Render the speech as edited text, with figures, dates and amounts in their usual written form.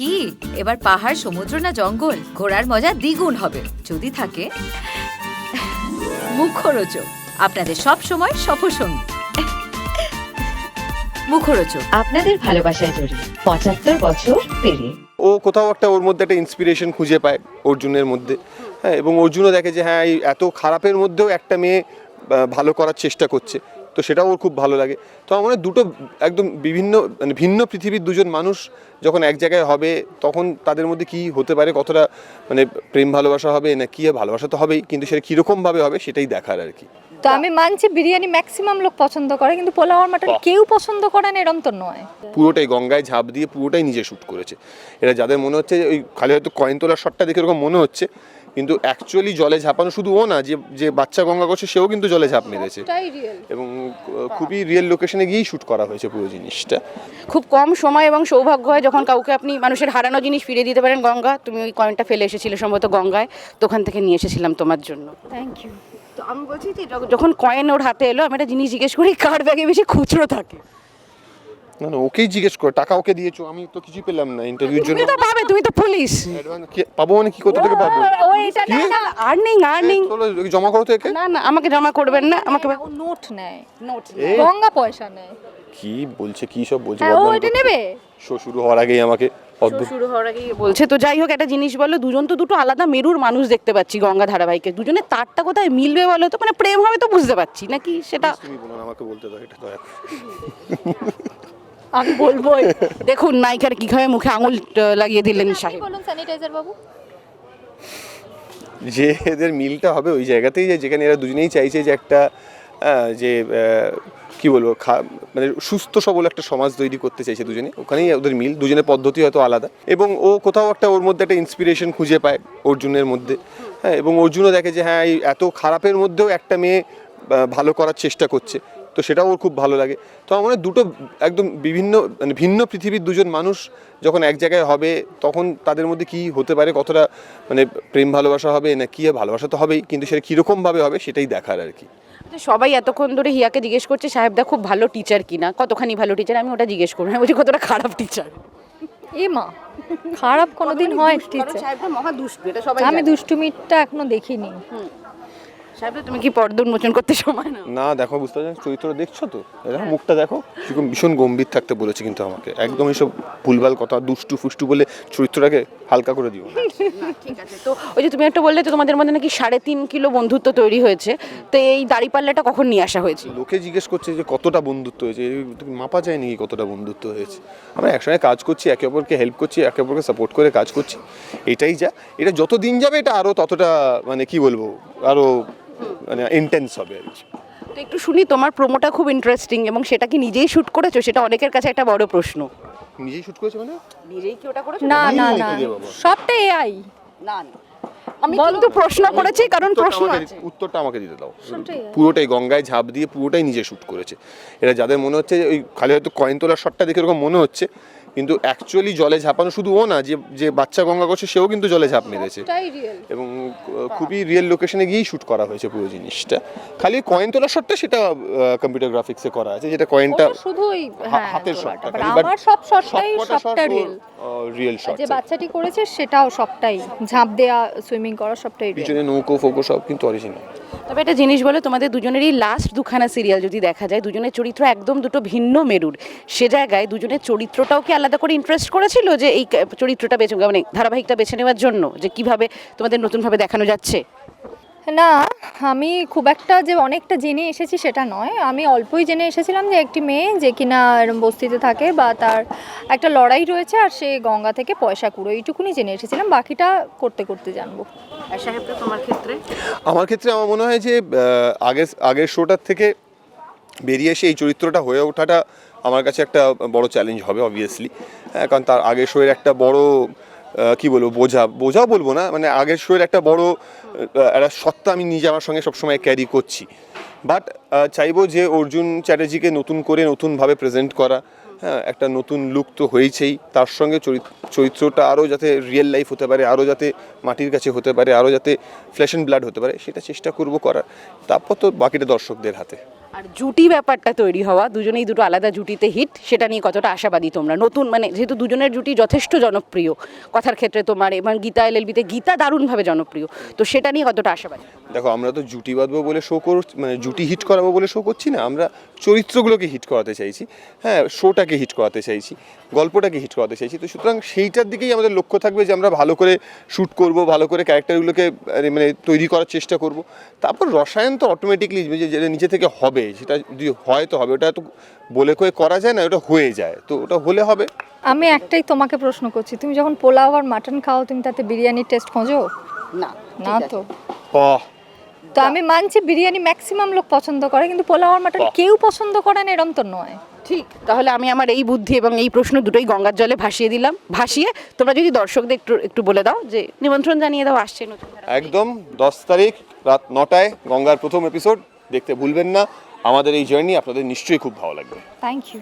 কি এবার পাহাড়, সমুদ্র না জঙ্গল? ঘোরার মজা দ্বিগুণ হবে যদি থাকে মুখরোচক, আপনাদের সব সময় সফরসঙ্গী। মুখরোচক আপনাদের ভালোবাসায় জড়িয়ে ৭৫ বছর পেরিয়ে। ও কোথাও একটা ওর মধ্যে একটা ইন্সপিরেশন খুঁজে পায় অর্জুনের মধ্যে, হ্যাঁ, এবং অর্জুনও দেখে যে হ্যাঁ এই এত খারাপের মধ্যেও একটা মেয়ে ভালো করার চেষ্টা করছে, তো সেটাও ওর খুব ভালো লাগে। তো আমার মনে হয় দুটো একদম ভিন্ন পৃথিবীর দুজন মানুষ যখন এক জায়গায় হবে তখন তাদের মধ্যে কি হতে পারে, কতটা প্রেম ভালোবাসা হবে না কি, ভালোবাসা তো হবেই, কিন্তু সেটা কীরকমভাবে হবে সেটাই দেখার আর কি। তো আমি মানছি বিরিয়ানি ম্যাক্সিমাম লোক পছন্দ করে, কিন্তু পোলাও আর মাটন কেউ পছন্দ করে না এরকম তো নয়। পুরোটাই গঙ্গায় ঝাঁপ দিয়ে পুরোটাই নিজে শ্যুট করেছে। এটা যাদের মনে হচ্ছে ওই খালি হয়তো কয়েন তোলার শটটা দেখে এরকম মনে হচ্ছে, কিন্তু অ্যাকচুয়ালি জলে ঝাঁপানো শুধু ও না, যে বাচ্চা গঙ্গা করছে সেও কিন্তু জলে ঝাঁপ মেরেছে, এবং খুবই রিয়েল লোকেশনে গিয়েই শ্যুট করা হয়েছে পুরো জিনিসটা। খুব কম সময় এবং সৌভাগ্য হয় যখন কাউকে আপনি মানুষের হারানো জিনিস ফিরিয়ে দিতে পারেন। গঙ্গা, তুমি ওই কয়েনটা ফেলে এসেছিলে সম্ভবত গঙ্গায়, তো ওখান থেকে নিয়ে এসেছিলাম তোমার জন্য। Thank you. তো আমি বলছি যে যখন কয়েন ওর হাতে এলো, আমি একটা জিনিস জিজ্ঞেস করি, কার ব্যাগে বেশি খুচরো থাকে? না ওকেই জিজ্ঞেস করে, টাকা ওকে দিয়েছো, আমি তো কিছুই পেলাম না ইন্টারভিউর জন্য। তুমি তো পাবে, তুমি তো পুলিশ। পাবো মানে কি, কোথা থেকে পাবো? আর্নিং জমা করো তো একে। না আমাকে জমা করবেন না, আমাকে ও নোট নেয়, গঙ্গা পয়সা নেয়। কি বলছে, কি সব বলছে? ও এটা নেবে শো শুরু হওয়ার আগেই আমাকে অদ্ভুত শুরু হওয়ার আগেই বলছে। তো যাই হোক, একটা জিনিস বলো, দুজন তো দুটো আলাদা মেরুর মানুষ দেখতে পাচ্ছি গঙ্গা ধারাবাহিকে, দুজনের তারটা কোথায় মিলবে বলো তো? মানে প্রেম হবে তো বুঝতে পারছি নাকি সেটা? তুমি বলো না, আমাকে বলতে দাও এটা দয়া করে। আমি বলবো, দেখুন নায়িকার কিভাবে মুখে আঙুল লাগিয়ে দিলেন সাহেব। বলুন স্যানিটাইজার বাবু। যে এদের মিলটা হবে ওই জায়গাতেই, যেখানে এরা দুজনেই চাইছে যে একটা যে কি বলবো, সুস্থ সবল একটা সমাজ তৈরি করতে চাইছে দুজনে, ওখানেই ওদের মিল। দুজনের পদ্ধতি হয়তো আলাদা, এবং ও কোথাও একটা ওর মধ্যে একটা ইন্সপিরেশন খুঁজে পায় অর্জুনের মধ্যে, হ্যাঁ, এবং অর্জুনও দেখে যে হ্যাঁ এই এত খারাপের মধ্যেও একটা মেয়ে ভালো করার চেষ্টা করছে, তো সেটাও ওর খুব ভালো লাগে। তো আমার মনে হয় দুটো একদম ভিন্ন পৃথিবীর দুজন মানুষ যখন এক জায়গায় হবে তখন তাদের মধ্যে কি হতে পারে, কতটা প্রেম ভালোবাসা হবে না কি, ভালোবাসা তো হবেই, কিন্তু সেটা কীরকমভাবে হবে সেটাই দেখার আর কি। সবাই এতক্ষণ ধরে হিয়াকে জিজ্ঞেস করছে সাহেবদা খুব ভালো টিচার কিনা, কতখানি ভালো টিচার। আমি ওটা জিজ্ঞেস করবো না, বলছি কতটা খারাপ টিচার। এ মা, খারাপ কোনোদিন হয় টিচার? সাহেবদা মহা দুষ্টু, এটা সবাই আমি দুষ্টুমিটা এখনো দেখিনি। সাহেবদা তুমি কি পর্দা উন্মোচন করতে সময় না? না দেখো, বুঝতে পারছো চরিত্র দেখছো তো, এরকম মুখটা দেখো, সেরকম ভীষণ গম্ভীর থাকতে বলেছে, কিন্তু আমাকে একদম এইসব ভুলভাল কথা দুষ্টু ফুষ্টু বলে চরিত্রটাকে হালকা করে দিও। ঠিক আছে। তো ওই যে তুমি একটা বললে তো তোমাদের মধ্যে নাকি ৩.৫ কিলো বন্ধুত্ব তৈরি হয়েছে, তো এই দাড়িপাল্লাটা কখন নিয়ে আসা হয়েছে? লোকে জিজ্ঞেস করছে যে কতটা বন্ধুত্ব হয়েছে, মাপা যায় নাকি কতটা বন্ধুত্ব হয়েছে? আমরা একসঙ্গে কাজ করছি, একে অপরকে হেল্প করছি, একে অপরকে সাপোর্ট করে কাজ করছি, এটাই যা। এটা যত দিন যাবে এটা আরও ততটা কি বলবো, আরও ইন্টেন্স হবে আর কি। তো একটু শুনি, তোমার প্রোমোটা খুব ইন্টারেস্টিং, এবং সেটা কি নিজেই শ্যুট করেছো? সেটা অনেকের কাছে একটা বড় প্রশ্ন। নিজেই শুট করেছে মানে? নিজেই কি ওটা করেছো? না না না, সবটা এআই। না আমি কিন্তু প্রশ্ন করেছি কারণ প্রশ্ন আছে। উত্তরটা আমাকে দিতে দাও। পুরোটাই গঙ্গায় ঝাঁপ দিয়ে পুরোটাই নিজে শ্যুট করেছে। এটা যাদের মনে হচ্ছে ওই খালি হয়তো কয়েন তোলার শটটা দেখে এরকম মনে হচ্ছে, কিন্তু অ্যাকচুয়ালি জলে ঝাঁপানো শুধু ও না, যে বাচ্চা গঙ্গা করছে সেও কিন্তু জলে ঝাঁপ মেরেছে, এবং খুবই রিয়েল লোকেশনে গিয়েই শ্যুট করা হয়েছে পুরো জিনিসটা। খালি কয়েন তোলার শটটা সেটা কম্পিউটার গ্রাফিক্সে করা আছে, যেটা কয়েনটা শুধুই হাতের শটটা, আমার সব শটটাই সবটা রিয়েল শট। যে বাচ্চাটি করেছে সেটাও সবটাই, ঝাঁপ দেয়া, সুইমিং করা সবটাই পিছনে নৌকো ফোকো সব কিন্তু অরিজিনাল। তবে একটা জিনিস বলে, তোমাদের দুজনেরই লাস্ট দুখানা সিরিয়াল যদি দেখা যায়, দুজনের চরিত্র একদম দুটো ভিন্ন মেরুর। সে জায়গায় দুজনের চরিত্রটাও কি আলাদা করে ইন্টারেস্ট করেছিল যে এই চরিত্রটা বেছে, ধারাবাহিকটা বেছে নেওয়ার জন্য, যে কিভাবে তোমাদের নতুনভাবে দেখানো যাচ্ছে? না, আমি খুব একটা যে অনেকটা জেনে এসেছি সেটা নয়, আমি অল্পই জেনে এসেছিলাম যে একটি মেয়ে যে কিনা এরম বস্তিতে থাকে বা তার একটা লড়াই রয়েছে আর সে গঙ্গা থেকে পয়সা কুড়ো, এইটুকুনি জেনে এসেছিলাম, বাকিটা করতে করতে জানবো। সাহেবদা তোমার ক্ষেত্রে? আমার ক্ষেত্রে আমার মনে হয় যে আগের শোটার থেকে বেরিয়ে এসে এই চরিত্রটা হয়ে ওঠাটা আমার কাছে একটা বড় চ্যালেঞ্জ হবে অবভিয়াসলি, কারণ তার আগের শোয়ের একটা বড় কি বলবো, বোঝাও বলবো না, আগের শোয়ের একটা বড় একটা সত্তা আমি নিজে আমার সঙ্গে সবসময় ক্যারি করছি। বাট চাইবো যে অর্জুন চ্যাটার্জিকে নতুন করে নতুনভাবে প্রেজেন্ট করা, হ্যাঁ, একটা নতুন লুক তো হয়েছেই, তার সঙ্গে চরিত্রটা আরও যাতে রিয়েল লাইফ হতে পারে, আরও যাতে মাটির কাছে হতে পারে, আরও যাতে ফ্ল্যাশ অ্যান্ড ব্লাড হতে পারে, সেটা চেষ্টা করব করার। তারপর তো বাকিটা দর্শকদের হাতে। আর জুটি ব্যাপারটা তৈরি হওয়া, দুজনেই দুটো আলাদা জুটিতে হিট, সেটা নিয়ে কতটা আশাবাদী তোমরা? নতুন মানে যেহেতু দুজনের জুটি যথেষ্ট জনপ্রিয় কথার ক্ষেত্রে তোমার, এবং গীতা এলএলবিতে গীতা দারুণভাবে জনপ্রিয়, তো সেটা নিয়ে কতটা আশাবাদী? দেখো, আমরা তো জুটি বাঁধবো বলে শো করছি, মানে জুটি হিট করাবো বলে শো করছি না, আমরা চরিত্রগুলোকে হিট করাতে চাইছি, হ্যাঁ, শোটাকে হিট করাতে চাইছি, গল্পটাকে হিট করাতে চাইছি। তো সুতরাং সেইটার দিকেই আমাদের লক্ষ্য থাকবে যে আমরা ভালো করে শ্যুট করব, ভালো করে ক্যারেক্টারগুলোকে মানে তৈরি করার চেষ্টা করব। তারপর রসায়ন তো অটোমেটিকলি যেটা নিজে থেকে হবে, সেটা যদি হয় তো হবে, ওটা তো বলে কয়ে করা যায় না, ওটা হয়ে যায়, তো ওটা হলে হবে। আমি একটাই তোমাকে প্রশ্ন করছি, তুমি যখন পোলাও আর মাটন খাও তুমি তাতে বিরিয়ানির টেস্ট খোঁজো? না, না তো। বাহ, তো আমি মানছি বিরিয়ানি ম্যাক্সিমাম লোক পছন্দ করে, কিন্তু পোলাও আর মাটন কেউ পছন্দ করে না এরম তো নয়। ঠিক, তাহলে আমি আমার এই বুদ্ধি এবং এই প্রশ্ন দুটোই গঙ্গার জলে ভাসিয়ে দিলাম। ভাসিয়ে তোমরা যদি দর্শকদের একটু একটু বলে দাও যে নিমন্ত্রণ জানিয়ে দাও, আসছে নতুন ধারাবাহিক। একদম 10 তারিখ রাত 9টায় গঙ্গার প্রথম এপিসোড দেখতে ভুলবেন না। আমাদের এই জার্নি আপনাদের নিশ্চয়ই খুব ভালো লাগবে। Thank you.